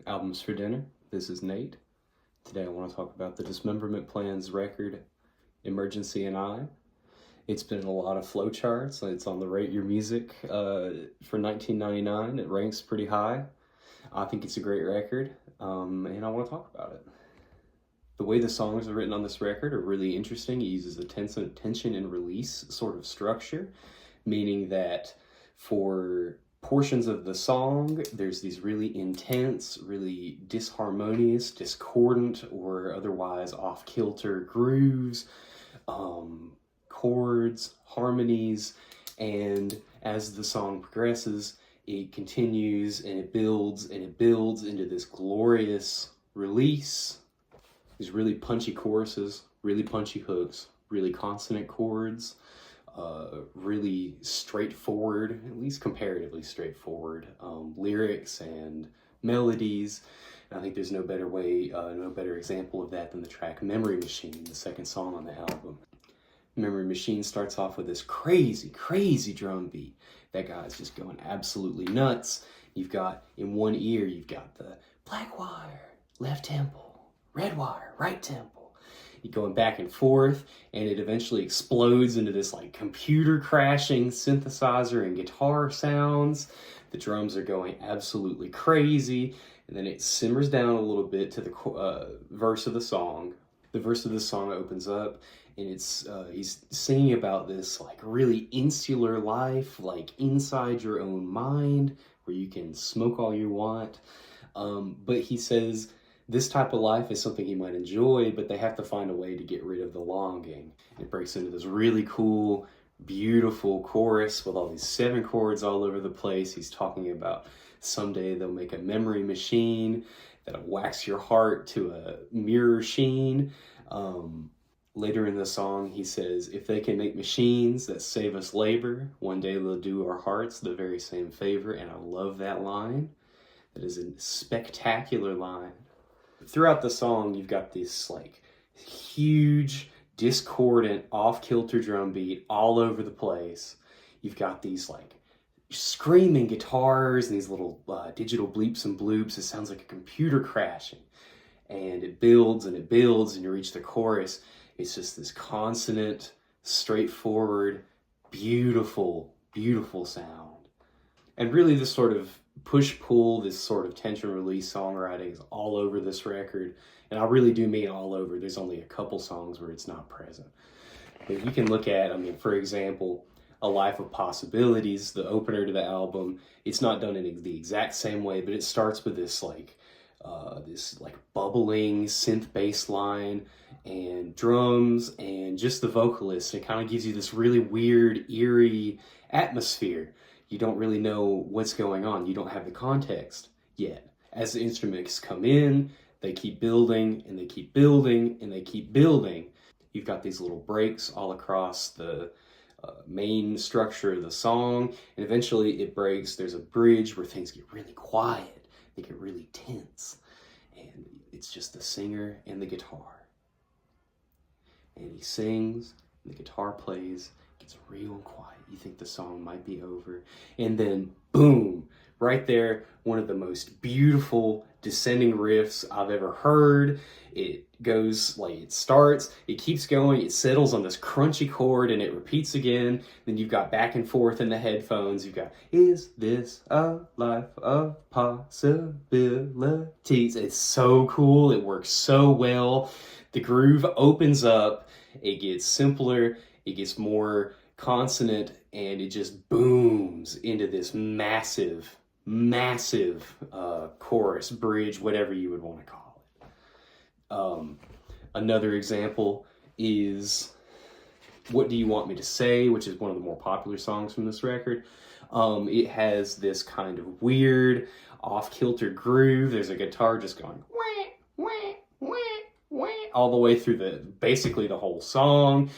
Albums for Dinner. This is Nate. Today I want to talk about the Dismemberment Plan's record, Emergency and I. It's been in a lot of flowcharts. It's on the Rate Your Music for 1999. It ranks pretty high. I think it's a great record, and I want to talk about it. The way the songs are written on this record are really interesting. It uses a tension and release sort of structure, meaning that for portions of the song, there's these really intense, really disharmonious, discordant, or otherwise off-kilter grooves, chords, harmonies, and as the song progresses, it continues and it builds into this glorious release. These really punchy choruses, really punchy hooks, really consonant chords, really straightforward, at least comparatively straightforward, lyrics and melodies. And I think there's no better example of that than the track Memory Machine, the second song on the album. Memory Machine starts off with this crazy drum beat. That guy's just going absolutely nuts. You've got, in one ear, you've got the black wire, left temple, red wire, right temple. You're going back and forth, and it eventually explodes into this like computer crashing synthesizer and guitar sounds. The drums are going absolutely crazy, and then it simmers down a little bit to the verse of the song. The verse of the song opens up, and it's he's singing about this like really insular life, like inside your own mind, where you can smoke all you want. But he says this type of life is something he might enjoy, but they have to find a way to get rid of the longing. It breaks into this really cool, beautiful chorus with all these 7 chords all over the place. He's talking about someday they'll make a memory machine that'll wax your heart to a mirror sheen. Later in the song, he says, if they can make machines that save us labor, one day they'll do our hearts the very same favor. And I love that line. That is a spectacular line. Throughout the song, you've got this like huge, discordant, off-kilter drum beat all over the place. You've got these like screaming guitars and these little digital bleeps and bloops. It sounds like a computer crashing. And it builds and you reach the chorus. It's just this consonant, straightforward, beautiful, beautiful sound. And really this sort of push-pull, this sort of tension-release songwriting is all over this record. And I really do mean all over. There's only a couple songs where it's not present. But you can look at, for example, A Life of Possibilities, the opener to the album. It's not done in the exact same way, but it starts with this bubbling synth bass line and drums and just the vocalist. It kind of gives you this really weird, eerie atmosphere. You don't really know what's going on. You don't have the context yet. As the instruments come in, they keep building and they keep building and they keep building. You've got these little breaks all across the main structure of the song, and eventually it breaks. There's a bridge where things get really quiet. They get really tense. And it's just the singer and the guitar. And he sings, and the guitar plays, gets real quiet. You think the song might be over. And then, boom, right there, one of the most beautiful descending riffs I've ever heard. It goes, it starts, it keeps going, it settles on this crunchy chord, and it repeats again. Then you've got back and forth in the headphones. You've got, is this a life of possibilities? It's so cool. It works so well. The groove opens up. It gets simpler. It gets more consonant, and it just booms into this massive chorus, bridge, whatever you would want to call it. Another example is What Do You Want Me to Say, which is one of the more popular songs from this record. It has this kind of weird off-kilter groove. There's a guitar just going wah, wah, wah, wah, all the way through basically the whole song.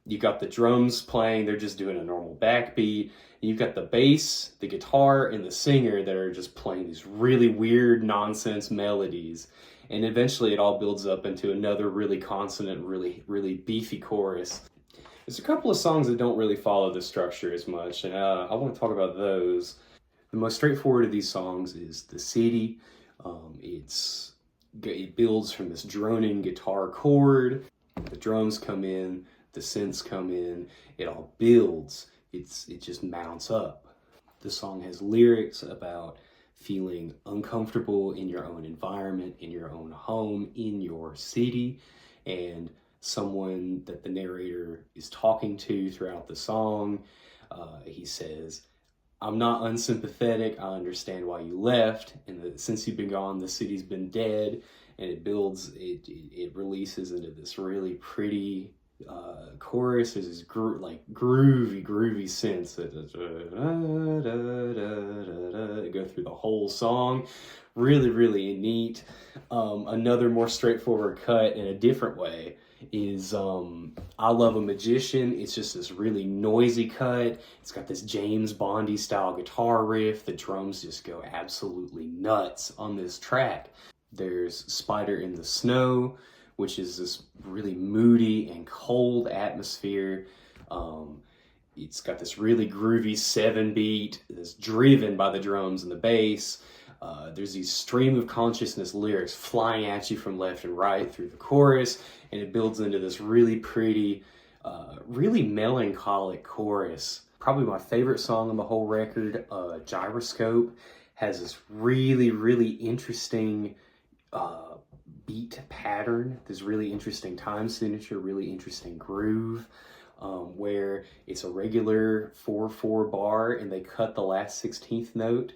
You've got the drums playing, they're just doing a normal backbeat. You've got the bass, the guitar, and the singer that are just playing these really weird nonsense melodies. And eventually it all builds up into another really consonant, really beefy chorus. There's a couple of songs that don't really follow the structure as much, and I want to talk about those. The most straightforward of these songs is The City. It it builds from this droning guitar chord. The drums come in, the synths come in, it all builds. It just mounts up. The song has lyrics about feeling uncomfortable in your own environment, in your own home, in your city, and someone that the narrator is talking to throughout the song. He says, "I'm not unsympathetic, I understand why you left, and since you've been gone, the city's been dead," and it builds, it releases into this really pretty chorus. There's this groovy synths that go through the whole song. Really neat. Another more straightforward cut in a different way is I Love a Magician. It's just this really noisy cut. It's got this James Bondy style guitar riff. The drums just go absolutely nuts on this track. There's Spider in the Snow, which is this really moody and cold atmosphere. It's got this really groovy 7-beat that's driven by the drums and the bass. There's these stream of consciousness lyrics flying at you from left and right through the chorus, and it builds into this really pretty, really melancholic chorus. Probably my favorite song on the whole record, Gyroscope, has this really interesting beat pattern, this really interesting time signature, really interesting groove, where it's a regular 4/4 bar and they cut the last 16th note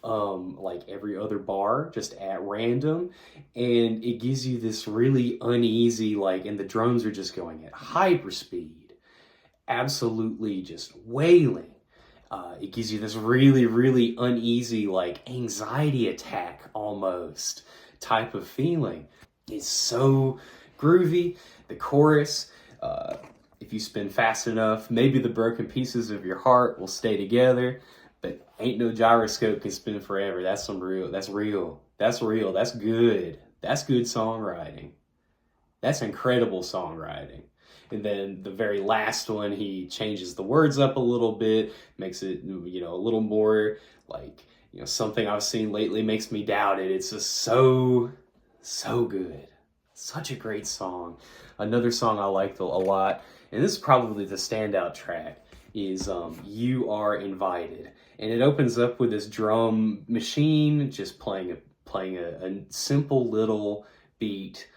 like every other bar, just at random, and it gives you this really uneasy, and the drums are just going at hyper speed, absolutely just wailing. It gives you this really uneasy, anxiety attack almost type of feeling. It's so groovy. The chorus, if you spin fast enough, maybe the broken pieces of your heart will stay together, but ain't no gyroscope can spin forever. That's real. That's good. That's good songwriting. That's incredible songwriting. And then the very last one, he changes the words up a little bit, makes it, a little more something I've seen lately makes me doubt it. It's just so good. Such a great song. Another song I liked a lot, and this is probably the standout track, is You Are Invited. And it opens up with this drum machine just playing a simple little beat.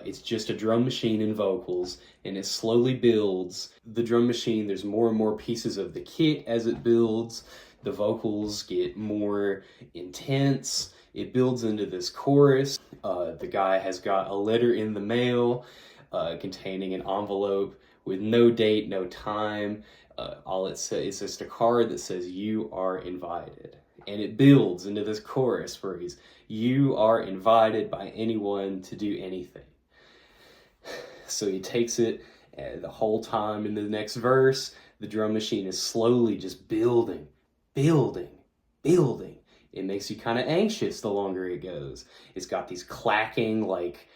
It's just a drum machine and vocals, and it slowly builds. The drum machine, there's more and more pieces of the kit as it builds. The vocals get more intense. It builds into this chorus. The guy has got a letter in the mail containing an envelope with no date, no time. All it says is just a card that says, "You are invited." And it builds into this chorus where you are invited by anyone to do anything. So he takes it, and the whole time in the next verse, the drum machine is slowly just building. It makes you kind of anxious the longer it goes. It's got these clacking, like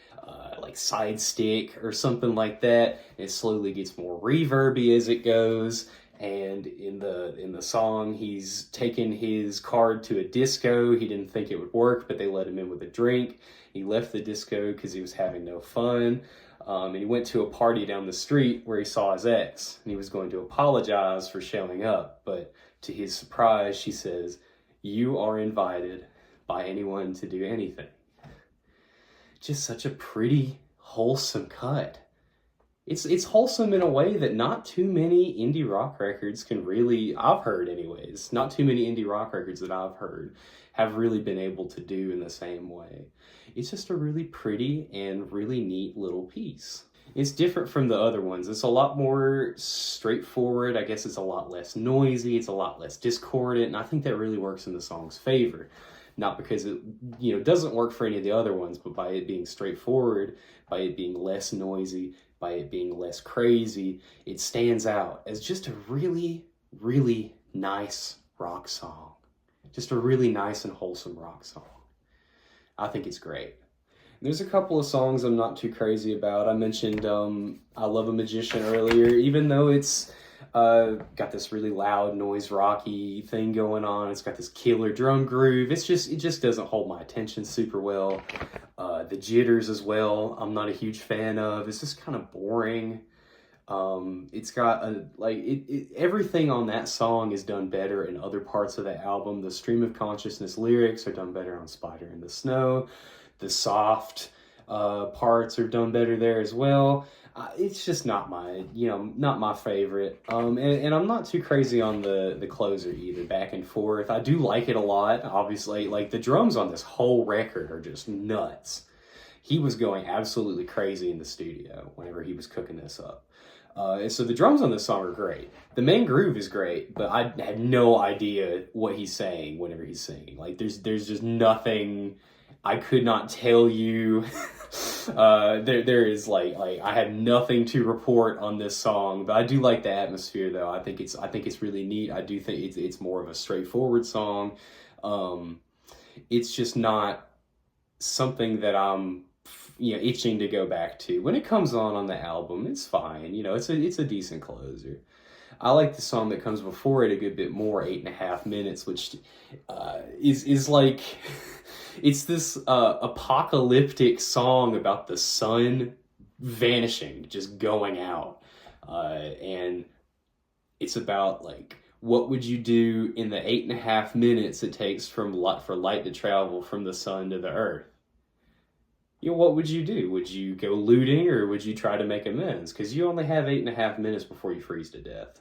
side stick or something like that. It slowly gets more reverby as it goes. And in the song, he's taken his card to a disco. He didn't think it would work, but they let him in with a drink. He left the disco because he was having no fun. And he went to a party down the street where he saw his ex, and he was going to apologize for showing up. But to his surprise, she says, "You are invited by anyone to do anything." Just such a pretty, wholesome cut. It's wholesome in a way that not too many indie rock records can really, I've heard anyways, not too many indie rock records that I've heard have really been able to do in the same way. It's just a really pretty and really neat little piece. It's different from the other ones. It's a lot more straightforward. I guess it's a lot less noisy. It's a lot less discordant. And I think that really works in the song's favor. Not because it doesn't work for any of the other ones, but by it being straightforward, by it being less noisy, by it being less crazy, it stands out as just a really nice rock song. Just a really nice and wholesome rock song. I think it's great. There's a couple of songs I'm not too crazy about. I mentioned I Love a Magician earlier, even though it's Got this really loud noise rocky thing going on. It's got this killer drum groove. It just doesn't hold my attention super well. The jitters as well, I'm not a huge fan of. It's just kind of boring. It's got everything on that song is done better in other parts of the album. The stream of consciousness lyrics are done better on Spider in the Snow. The soft parts are done better there as well. It's just not my favorite. And I'm not too crazy on the closer either, back and forth. I do like it a lot. Obviously, like the drums on this whole record are just nuts. He was going absolutely crazy in the studio whenever he was cooking this up. And so the drums on this song are great. The main groove is great, but I had no idea what he's saying whenever he's singing. Like there's just nothing. I could not tell you. There is like I have nothing to report on this song, but I do like the atmosphere though. I think it's really neat. I do think it's more of a straightforward song. It's just not something that I'm itching to go back to. When it comes on the album, it's fine. It's a decent closer. I like the song that comes before it a good bit more, 8.5 minutes, which is like it's this apocalyptic song about the sun vanishing, just going out, and it's about like what would you do in the 8.5 minutes it takes for light to travel from the sun to the earth. What would you do? Would you go looting or would you try to make amends? Because you only have 8.5 minutes before you freeze to death.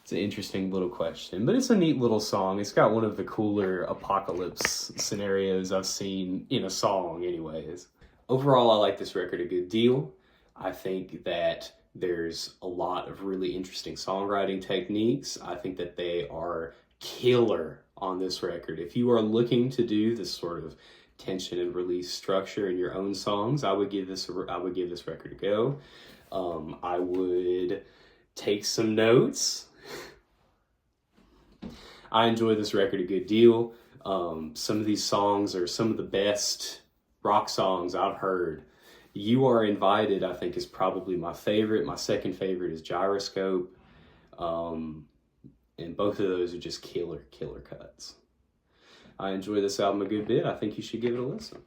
It's an interesting little question, but it's a neat little song. It's got one of the cooler apocalypse scenarios I've seen in a song anyways. Overall, I like this record a good deal. I think that there's a lot of really interesting songwriting techniques. I think that they are killer on this record. If you are looking to do this sort of tension and release structure in your own songs, I would give this record a go. I would take some notes. I enjoy this record a good deal. Some of these songs are some of the best rock songs I've heard. You Are Invited, I think, is probably my favorite. My second favorite is Gyroscope. And both of those are just killer cuts. I enjoy this album a good bit. I think you should give it a listen.